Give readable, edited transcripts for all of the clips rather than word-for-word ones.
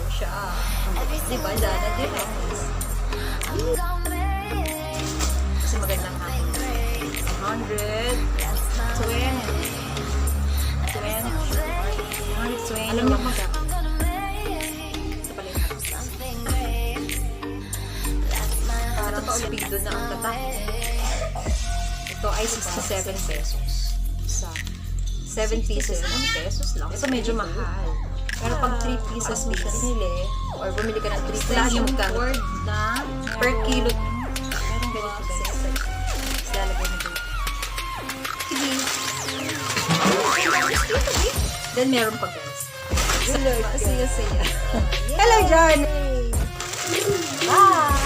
siya. Diba, Jana? Do you like this? Kasi magandang hangin. 120. Alam niyo magkano? Sa palihan. Parang speed doon na ang tatak. Ito ay 67 pesos. Sa 7 pieces lang. Pesos lang. Ito medyo mahal. Pero pag 3 pieces binili, or bumili ka ng 3 pieces, yung word na per kilo. Meron ganito guys. Lalagay mo dito. Sige. Then meron pa guys. Siya. Hello, John! Bye!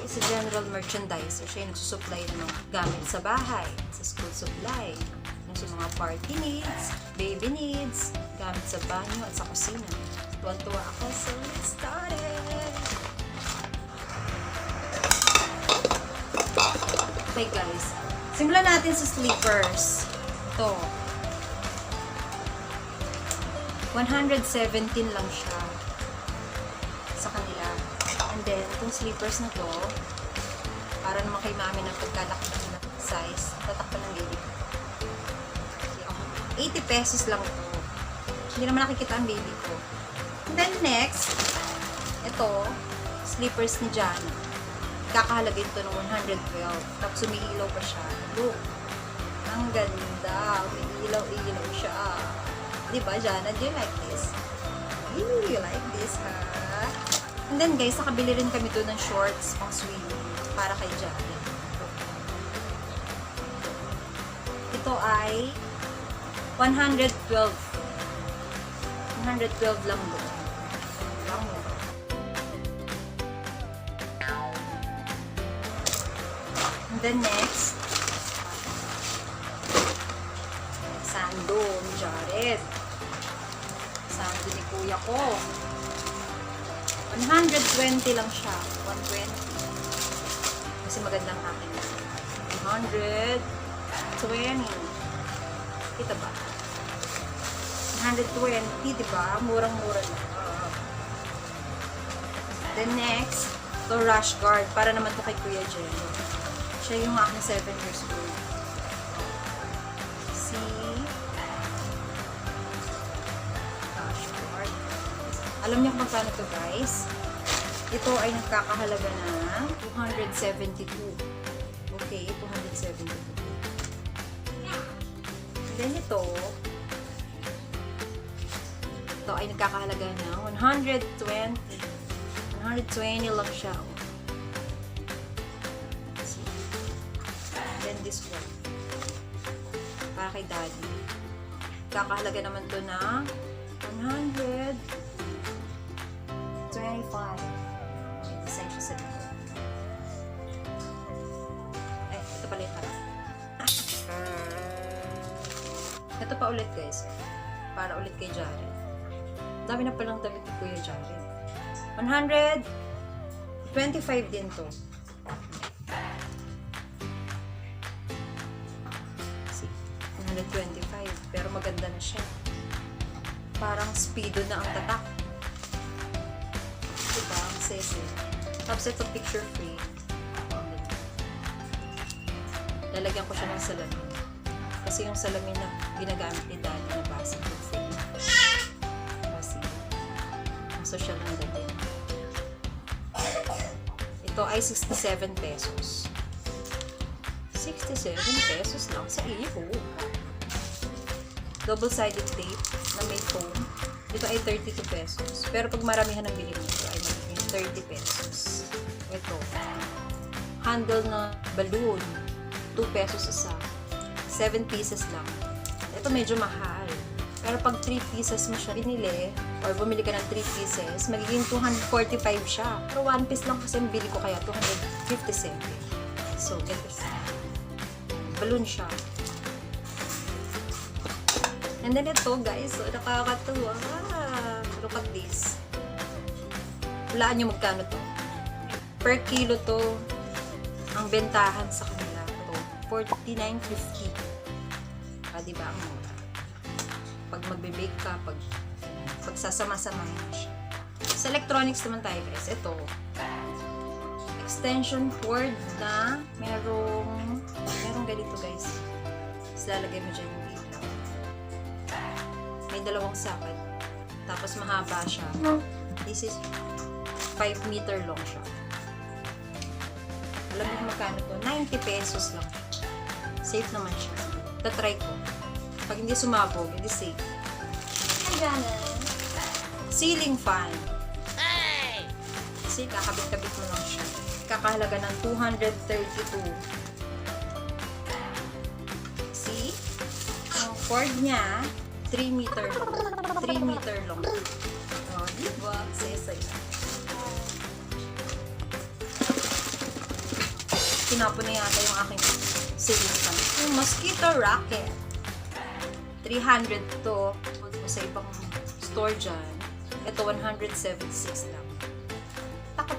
Is a general merchandiser. Siya yung nagsusupply ng mga gamit sa bahay, sa school supply, sa mga party needs, baby needs, gamit sa banyo at sa kusina. Tuwan-tuwa ako, so let's start it! Okay guys, simulan natin sa slippers. Ito. 117 lang siya sa kanila. And then, itong slippers na to, para naman kay mami ng pagkalaki ng size, tatakpan ng baby ko. 80 pesos lang ito. Hindi naman nakikita ang baby ko. And then next, ito, slippers ni Jana. Kakahalaga ito ng 112. Tapos umiilaw pa siya. Look. Ang ganda. Umiilaw-ilaw siya. Diba, Jana? Do you like this? You like this, ha? And then guys, nakabili rin kami doon ng shorts pang swimming para kay Jana. Ito ay 112. 112 lang doon. And then next, sando ni Jared. Sando ni kuya ko. 120 lang siya. 120. Kasi magandang akin. 120. Kita ba? 120, diba? Murang-mura na. Then next, to rash guard. Para naman to kay Kuya Jen. Siya yung aking 7 years old. See? Rash guard. Alam niyo kung magkano to guys? Ito ay nagkakahalaga ng 272. Okay, 272. And then ito ay nagkakahalaga ng 120. 120 lang siya. And then this one. Para kay daddy. Kakahalaga naman to ng 125. May design siya sa dito. Ay, ito pala yung harap. Ito pa ulit guys. Para ulit kay Jared. Dami na palang damit ni Kuya Jared. 125 din to. See, 125. Pero maganda na siya. Parang speedo na ang tatak. Diba? Ang sese. Tapos ito picture frame. Lalagyan ko siya ng salamin. Kasi yung salamin na ginagamit ni Daddy na basic frame. Kasi ang social lang din. Ito ay 67 pesos. 67 pesos lang sa iyo. Double-sided tape na may foam. Ito ay 32 pesos. Pero pag maramihan ng bili mo, ito ay magiging 30 pesos. Ito. Handle na balloon. 2 pesos isa. 7 pieces lang. Ito medyo mahal. Pero pag 3 pieces mo siya binili, or bumili ka ng 3 pieces, magiging 245 siya. Pero 1 piece lang kasi bili ko kaya 257. So, get this. Balloon siya. And then ito guys, so nakakatuwa. Look at this. Hulaan nyo magkano to. Per kilo to. Ang bentahan sa kanila to, 49.50. Diba? Ang mura. Pag magbe-bake ka, pag sasama-samahin mo siya. Sa electronics naman tayo guys. Ito, extension cord na merong ganito guys. Tapos lalagay mo dyan yung ilaw. May dalawang sakad. Tapos mahaba siya. This is 5 meter long siya. Alam mo magkano to? 90 pesos lang. Safe naman siya. Tatry ko. Pag hindi sumabog, hindi safe. Ayan. Ceiling fan. Kasi kakabit-kabit mo lang siya. Kakahalaga ng 232. See? Ang cord niya, 3 meter long. 3 meter long. Oh, diba? Saya-saya. Tinapon na yata yung aking ceiling fan. Yung mosquito racket. 300 to. Sa ibang store dyan. Ito, 176 lang. Tak.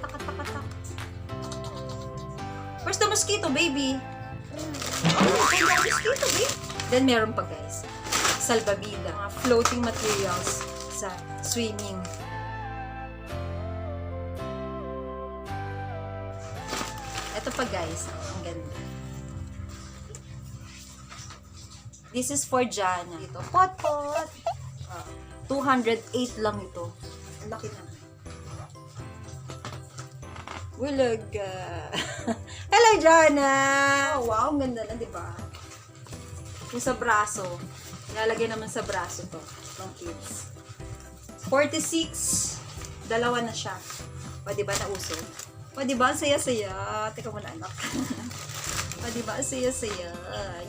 Where's the mosquito, baby? Oh, the mosquito, baby. Then, meron pa, guys. Salbabida. Mga floating materials sa swimming. Ito pa, guys. Ang ganda. This is for Jana. Ito, pot. 208 lang ito. Ang laki na. Wulaga. Hello, Jana! Oh, wow, ang ganda na, diba? Yung sa braso. Ilalagay naman sa braso to. Ng kids. 46. Dalawa na siya. O, diba, nauso? O, diba, saya-saya. Teka muna, anak. O, diba, saya-saya.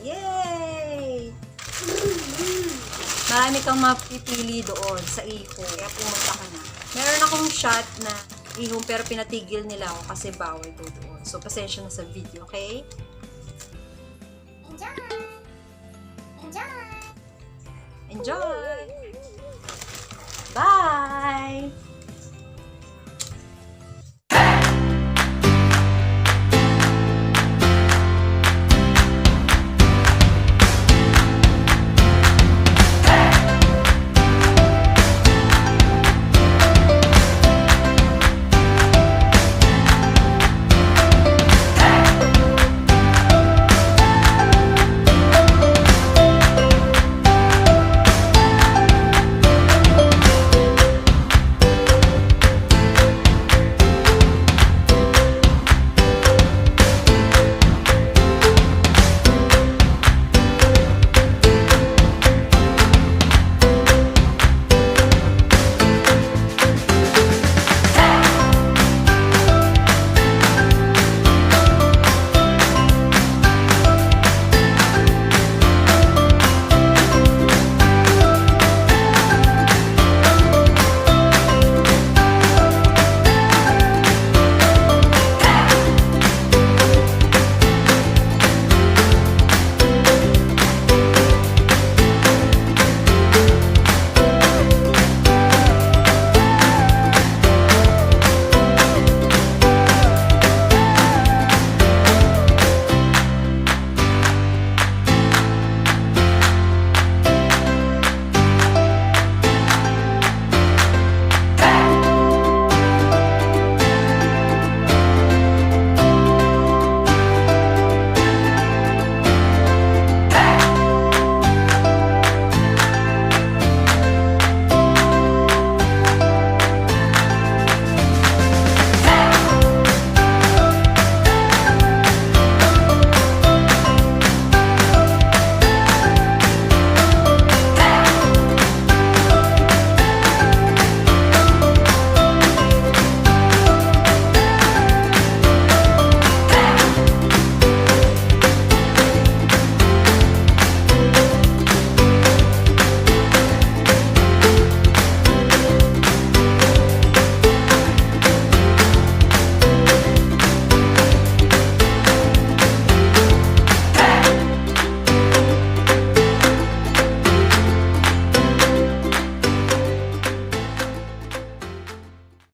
Yay! Marami kang mapipili doon sa iho. Kaya pumunta ka na. Meron akong shot na ihong pero pinatigil nila ako kasi bawal ko doon. So, pasensya na sa video, okay? Enjoy! Bye!